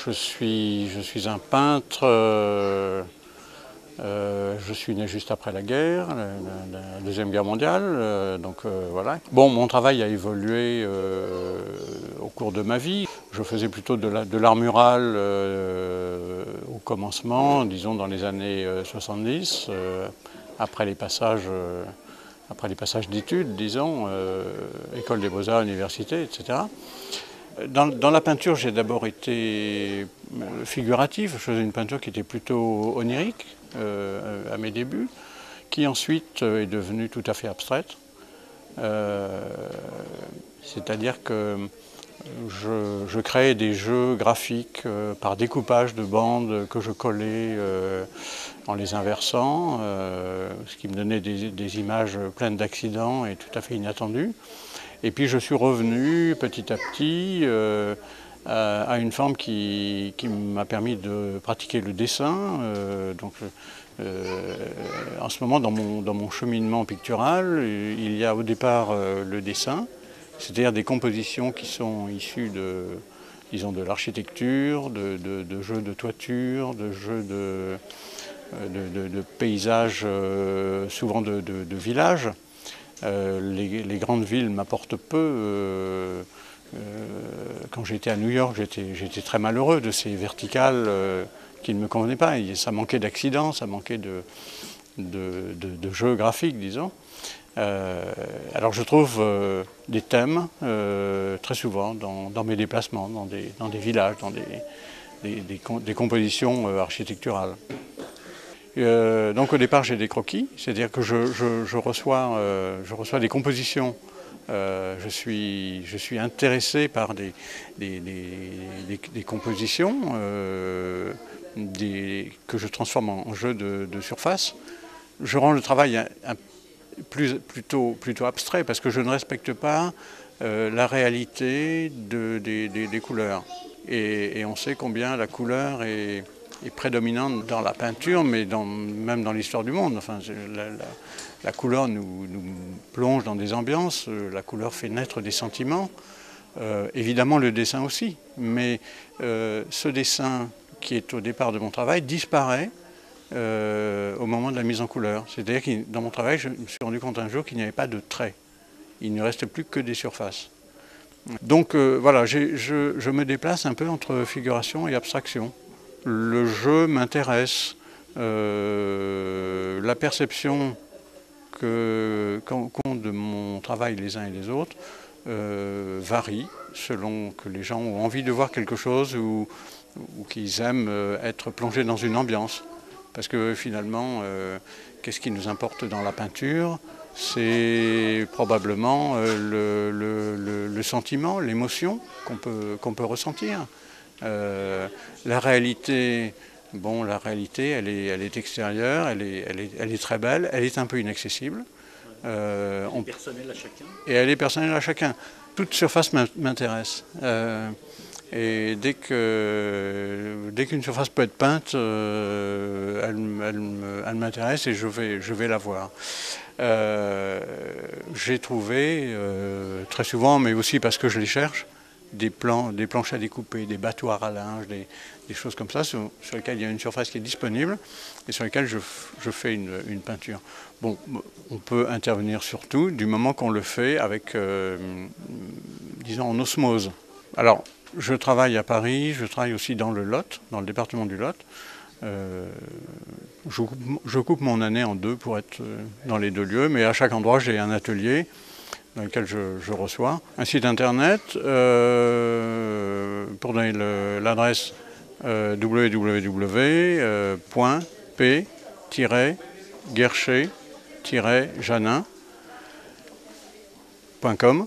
je suis un peintre, je suis né juste après la guerre, la Deuxième Guerre mondiale, voilà. Bon, mon travail a évolué au cours de ma vie. Je faisais plutôt de l'art mural au commencement, disons dans les années 70, après les passages d'études, disons, école des beaux-arts, université, etc. Dans la peinture, j'ai d'abord été figuratif. Je faisais une peinture qui était plutôt onirique à mes débuts, qui ensuite est devenue tout à fait abstraite. C'est-à-dire que je créais des jeux graphiques par découpage de bandes que je collais en les inversant, ce qui me donnait des images pleines d'accidents et tout à fait inattendues. Et puis je suis revenu petit à petit à une forme qui m'a permis de pratiquer le dessin. En ce moment, dans mon cheminement pictural, il y a au départ le dessin, c'est-à-dire des compositions qui sont issues disons, de l'architecture, de jeux de toiture, de jeux de paysages, souvent de villages. Les grandes villes m'apportent peu. Quand j'étais à New York, j'étais très malheureux de ces verticales qui ne me convenaient pas. Et ça manquait d'accidents, ça manquait de jeux graphiques, disons. Alors je trouve des thèmes très souvent dans mes déplacements, dans des villages, dans des compositions architecturales. Donc au départ j'ai des croquis, c'est-à-dire que je reçois des compositions. Je suis intéressé par des compositions que je transforme en jeux de surface. Je rends le travail plutôt abstrait parce que je ne respecte pas la réalité des couleurs. Et on sait combien la couleur est prédominante dans la peinture, mais même dans l'histoire du monde. Enfin, la couleur nous plonge dans des ambiances, la couleur fait naître des sentiments, évidemment le dessin aussi, mais ce dessin qui est au départ de mon travail disparaît au moment de la mise en couleur. C'est-à-dire que dans mon travail, je me suis rendu compte un jour qu'il n'y avait pas de traits, il ne restait plus que des surfaces. Donc voilà, je me déplace un peu entre figuration et abstraction. Le jeu m'intéresse, la perception qu'ont de mon travail les uns et les autres varie selon que les gens ont envie de voir quelque chose ou qu'ils aiment être plongés dans une ambiance. Parce que finalement, qu'est-ce qui nous importe dans la peinture? C'est probablement le sentiment, l'émotion qu'on peut ressentir. La réalité, bon, elle est extérieure, elle est très belle, elle est un peu inaccessible. Elle est personnelle à chacun. Et elle est personnelle à chacun. Toute surface m'intéresse. Et dès qu'une surface peut être peinte, elle m'intéresse et je vais la voir. J'ai trouvé très souvent, mais aussi parce que je les cherche, des planches à découper, des battoirs à linge, des choses comme ça sur lesquelles il y a une surface qui est disponible et sur lesquelles je fais une peinture. Bon, on peut intervenir sur tout du moment qu'on le fait avec, disons, en osmose. Alors, je travaille à Paris, je travaille aussi dans le Lot, dans le département du Lot. Je coupe mon année en deux pour être dans les deux lieux, mais à chaque endroit j'ai un atelier dans lequel je reçois. Un site internet, pour donner l'adresse www.p-guercher-janin.com.